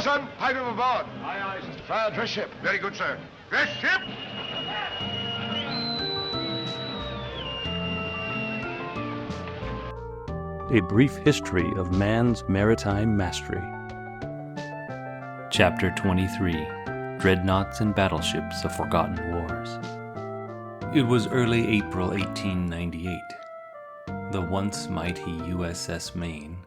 Bosun, pipe him aboard. Aye, aye, sir. Try a dress ship. Very good, sir. Dress ship! A brief history of man's maritime mastery. Chapter 23. Dreadnoughts and Battleships of Forgotten Wars. It was early April 1898. The once mighty USS Maine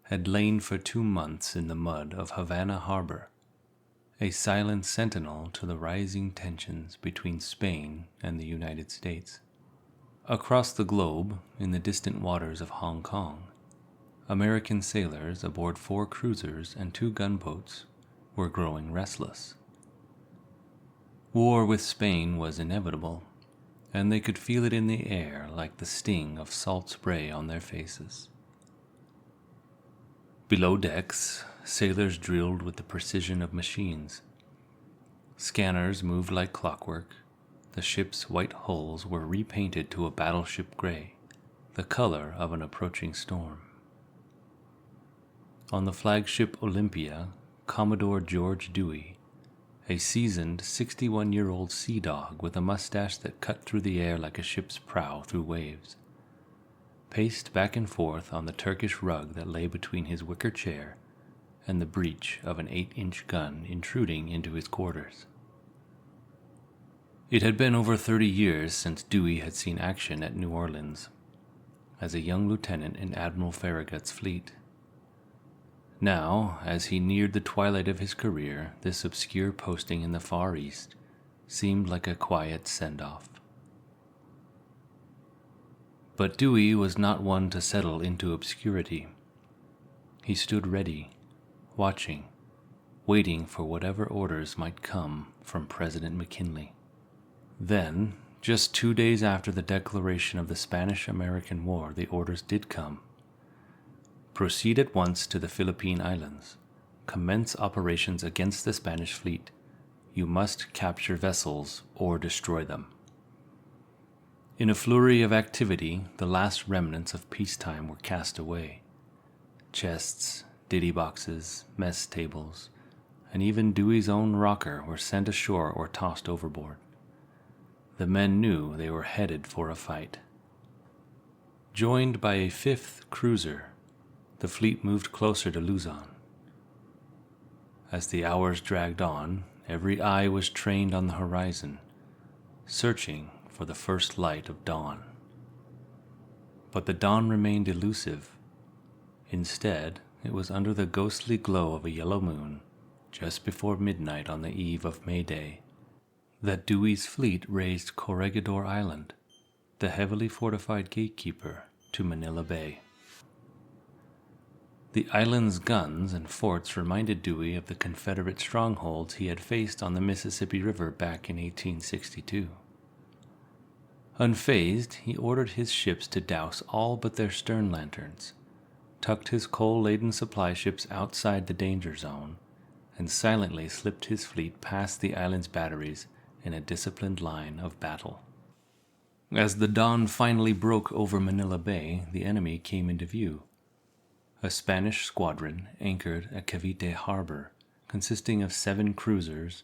had lain for 2 months in the mud of Havana Harbor, a silent sentinel to the rising tensions between Spain and the United States. Across the globe, in the distant waters of Hong Kong, American sailors aboard 4 cruisers and 2 gunboats were growing restless. War with Spain was inevitable, and they could feel it in the air like the sting of salt spray on their faces. Below decks, sailors drilled with the precision of machines. Scanners moved like clockwork. The ship's white hulls were repainted to a battleship gray, the color of an approaching storm. On the flagship Olympia, Commodore George Dewey, a seasoned 61-year-old sea dog with a mustache that cut through the air like a ship's prow through waves, paced back and forth on the Turkish rug that lay between his wicker chair and the breech of an 8-inch gun intruding into his quarters. It had been over 30 years since Dewey had seen action at New Orleans, as a young lieutenant in Admiral Farragut's fleet. Now, as he neared the twilight of his career, this obscure posting in the Far East seemed like a quiet send-off. But Dewey was not one to settle into obscurity. He stood ready, watching, waiting for whatever orders might come from President McKinley. Then, just 2 days after the declaration of the Spanish-American War, the orders did come. Proceed at once to the Philippine Islands. Commence operations against the Spanish fleet. You must capture vessels or destroy them. In a flurry of activity, the last remnants of peacetime were cast away. Chests, ditty boxes, mess tables, and even Dewey's own rocker were sent ashore or tossed overboard. The men knew they were headed for a fight. Joined by a 5th cruiser, the fleet moved closer to Luzon. As the hours dragged on, every eye was trained on the horizon, searching for the first light of dawn. But the dawn remained elusive. Instead, it was under the ghostly glow of a yellow moon, just before midnight on the eve of May Day, that Dewey's fleet raised Corregidor Island, the heavily fortified gatekeeper to Manila Bay. The island's guns and forts reminded Dewey of the Confederate strongholds he had faced on the Mississippi River back in 1862. Unfazed, he ordered his ships to douse all but their stern lanterns, tucked his coal-laden supply ships outside the danger zone, and silently slipped his fleet past the island's batteries in a disciplined line of battle. As the dawn finally broke over Manila Bay, the enemy came into view. A Spanish squadron anchored at Cavite Harbor, consisting of 7 cruisers,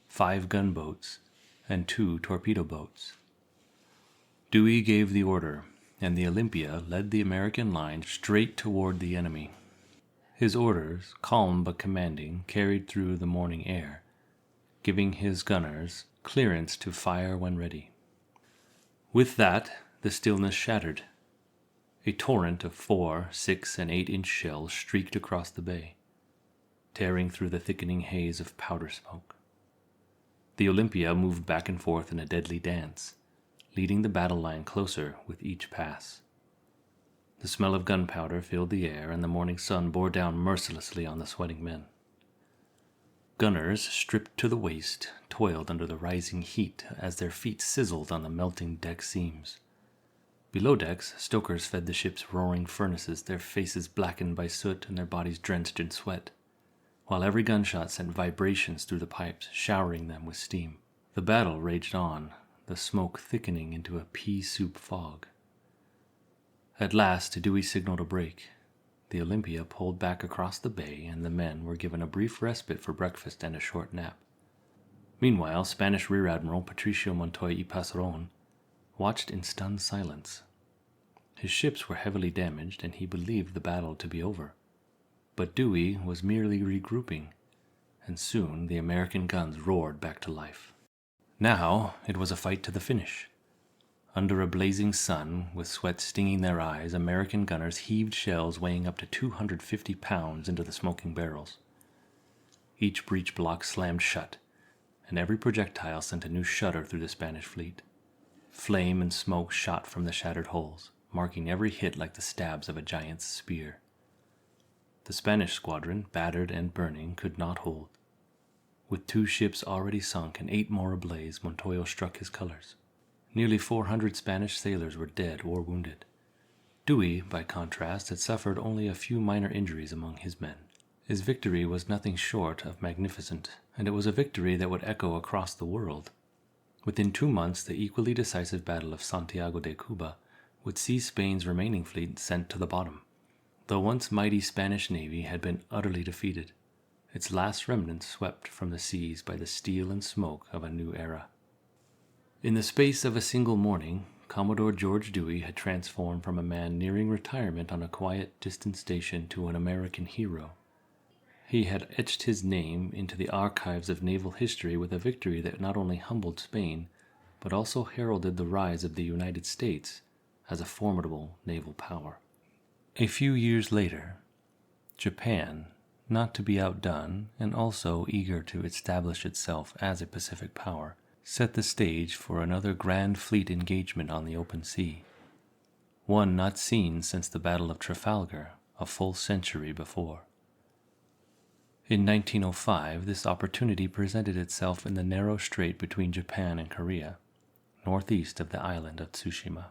5 gunboats, and 2 torpedo boats. Dewey gave the order, and the Olympia led the American line straight toward the enemy. His orders, calm but commanding, carried through the morning air, giving his gunners clearance to fire when ready. With that, the stillness shattered. A torrent of 4, 6, and 8-inch shells streaked across the bay, tearing through the thickening haze of powder smoke. The Olympia moved back and forth in a deadly dance, leading the battle line closer with each pass. The smell of gunpowder filled the air, and the morning sun bore down mercilessly on the sweating men. Gunners, stripped to the waist, toiled under the rising heat as their feet sizzled on the melting deck seams. Below decks, stokers fed the ship's roaring furnaces, their faces blackened by soot and their bodies drenched in sweat, while every gunshot sent vibrations through the pipes, showering them with steam. The battle raged on, the smoke thickening into a pea soup fog. At last, Dewey signaled a break. the Olympia pulled back across the bay and the men were given a brief respite for breakfast and a short nap. Meanwhile, Spanish Rear Admiral Patricio Montoya y Pasarón watched in stunned silence. His ships were heavily damaged and he believed the battle to be over. But Dewey was merely regrouping, and soon the American guns roared back to life. Now it was a fight to the finish. Under a blazing sun, with sweat stinging their eyes, American gunners heaved shells weighing up to 250 pounds into the smoking barrels. Each breech block slammed shut, and every projectile sent a new shudder through the Spanish fleet. Flame and smoke shot from the shattered hulls, marking every hit like the stabs of a giant's spear. The Spanish squadron, battered and burning, could not hold. With 2 ships already sunk and 8 more ablaze, Montoya struck his colors. Nearly 400 Spanish sailors were dead or wounded. Dewey, by contrast, had suffered only a few minor injuries among his men. His victory was nothing short of magnificent, and it was a victory that would echo across the world. Within 2 months, the equally decisive Battle of Santiago de Cuba would see Spain's remaining fleet sent to the bottom. The once mighty Spanish navy had been utterly defeated, its last remnants swept from the seas by the steel and smoke of a new era. In the space of a single morning, Commodore George Dewey had transformed from a man nearing retirement on a quiet, distant station to an American hero. He had etched his name into the archives of naval history with a victory that not only humbled Spain, but also heralded the rise of the United States as a formidable naval power. A few years later, Japan, not to be outdone and also eager to establish itself as a Pacific power, set the stage for another grand fleet engagement on the open sea, one not seen since the Battle of Trafalgar a full century before. In 1905, this opportunity presented itself in the narrow strait between Japan and Korea, northeast of the island of Tsushima.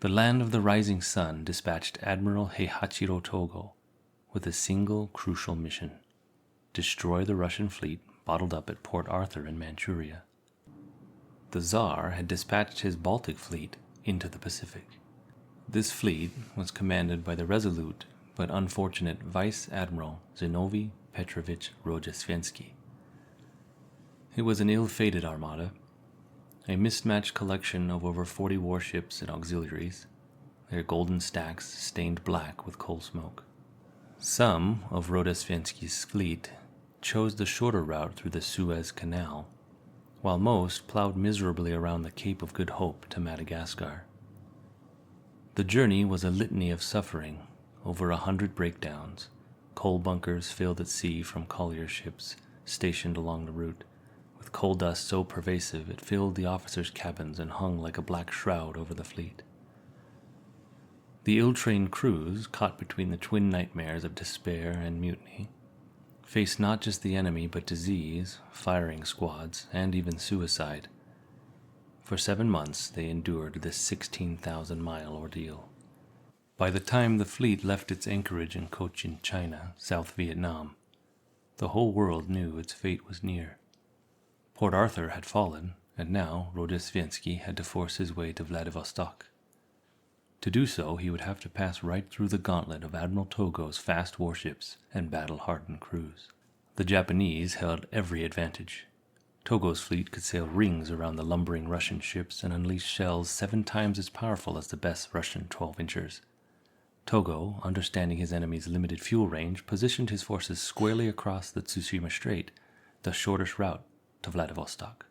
The land of the rising sun dispatched Admiral Heihachiro Togo with a single crucial mission: destroy the Russian fleet bottled up at Port Arthur in Manchuria. The Tsar had dispatched his Baltic fleet into the Pacific. This fleet was commanded by the resolute but unfortunate Vice Admiral Zinovy Petrovich Rozhestvensky. It was an ill-fated armada, a mismatched collection of over 40 warships and auxiliaries, their golden stacks stained black with coal smoke. Some of Rozhestvensky's fleet chose the shorter route through the Suez Canal, while most plowed miserably around the Cape of Good Hope to Madagascar. The journey was a litany of suffering, over 100 breakdowns, coal bunkers filled at sea from collier ships stationed along the route, with coal dust so pervasive it filled the officers' cabins and hung like a black shroud over the fleet. The ill-trained crews, caught between the twin nightmares of despair and mutiny, faced not just the enemy but disease, firing squads, and even suicide. For 7 months they endured this 16,000-mile ordeal. By the time the fleet left its anchorage in Cochin, China, South Vietnam, the whole world knew its fate was near. Port Arthur had fallen, and now Rozhestvensky had to force his way to Vladivostok. To do so, he would have to pass right through the gauntlet of Admiral Togo's fast warships and battle-hardened crews. The Japanese held every advantage. Togo's fleet could sail rings around the lumbering Russian ships and unleash shells 7 times as powerful as the best Russian 12-inchers. Togo, understanding his enemy's limited fuel range, positioned his forces squarely across the Tsushima Strait, the shortest route to Vladivostok.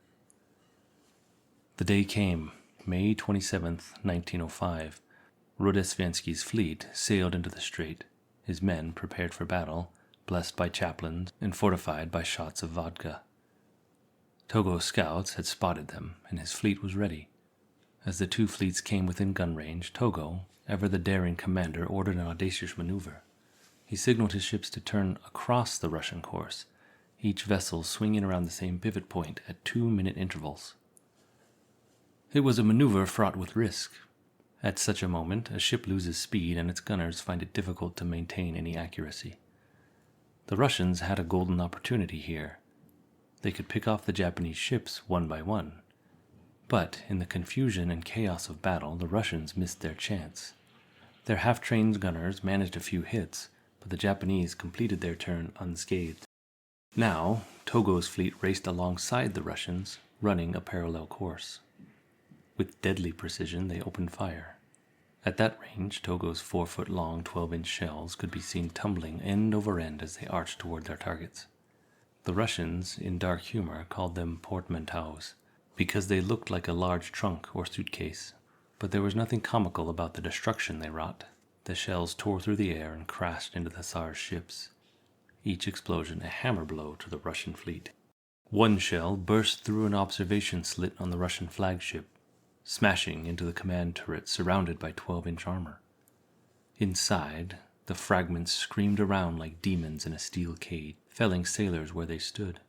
The day came, May 27, 1905. Rozhestvensky's fleet sailed into the strait, his men prepared for battle, blessed by chaplains and fortified by shots of vodka. Togo's scouts had spotted them, and his fleet was ready. As the 2 fleets came within gun range, Togo, ever the daring commander, ordered an audacious maneuver. He signaled his ships to turn across the Russian course, each vessel swinging around the same pivot point at 2-minute intervals. It was a maneuver fraught with risk. At such a moment, a ship loses speed and its gunners find it difficult to maintain any accuracy. The Russians had a golden opportunity here. They could pick off the Japanese ships one by one. But in the confusion and chaos of battle, the Russians missed their chance. Their half-trained gunners managed a few hits, but the Japanese completed their turn unscathed. Now, Togo's fleet raced alongside the Russians, running a parallel course. With deadly precision, they opened fire. At that range, Togo's 4-foot-long, 12-inch shells could be seen tumbling end over end as they arched toward their targets. The Russians, in dark humor, called them portmanteaus, because they looked like a large trunk or suitcase. But there was nothing comical about the destruction they wrought. The shells tore through the air and crashed into the Tsar's ships, each explosion a hammer blow to the Russian fleet. One shell burst through an observation slit on the Russian flagship, smashing into the command turret surrounded by 12-inch armor. Inside, the fragments screamed around like demons in a steel cage, felling sailors where they stood.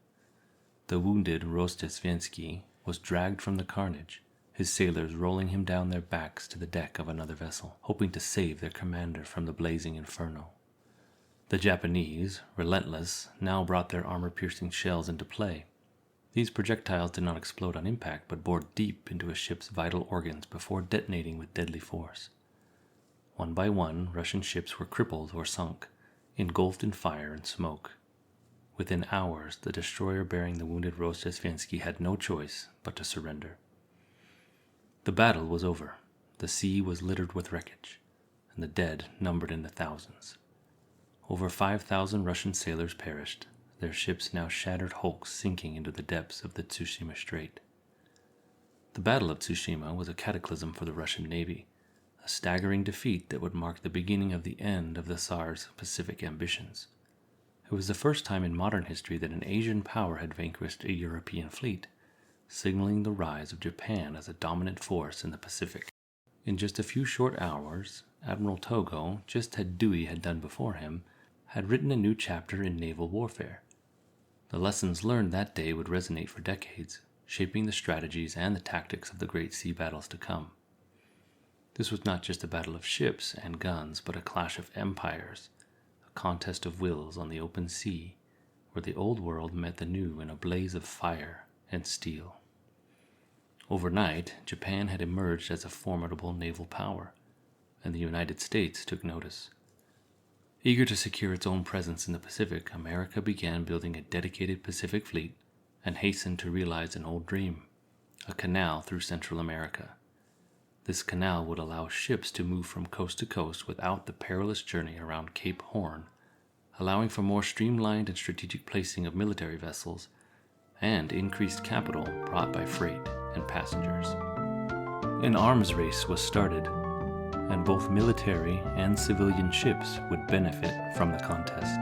The wounded Rozdestvensky was dragged from the carnage, his sailors rolling him down their backs to the deck of another vessel, hoping to save their commander from the blazing inferno. The Japanese, relentless, now brought their armor-piercing shells into play. These projectiles did not explode on impact, but bored deep into a ship's vital organs before detonating with deadly force. One by one, Russian ships were crippled or sunk, engulfed in fire and smoke. Within hours, the destroyer bearing the wounded Rozdestvensky had no choice but to surrender. The battle was over. The sea was littered with wreckage, and the dead numbered in the thousands. Over 5,000 Russian sailors perished, their ships now shattered hulks sinking into the depths of the Tsushima Strait. The Battle of Tsushima was a cataclysm for the Russian Navy, a staggering defeat that would mark the beginning of the end of the Tsar's Pacific ambitions. It was the first time in modern history that an Asian power had vanquished a European fleet, signaling the rise of Japan as a dominant force in the Pacific. In just a few short hours, Admiral Togo, just as Dewey had done before him, had written a new chapter in naval warfare. The lessons learned that day would resonate for decades, shaping the strategies and the tactics of the great sea battles to come. This was not just a battle of ships and guns, but a clash of empires, a contest of wills on the open sea, where the old world met the new in a blaze of fire and steel. Overnight, Japan had emerged as a formidable naval power, and the United States took notice. Eager to secure its own presence in the Pacific, America began building a dedicated Pacific fleet and hastened to realize an old dream, a canal through Central America. This canal would allow ships to move from coast to coast without the perilous journey around Cape Horn, allowing for more streamlined and strategic placing of military vessels and increased capital brought by freight and passengers. An arms race was started, and both military and civilian ships would benefit from the contest.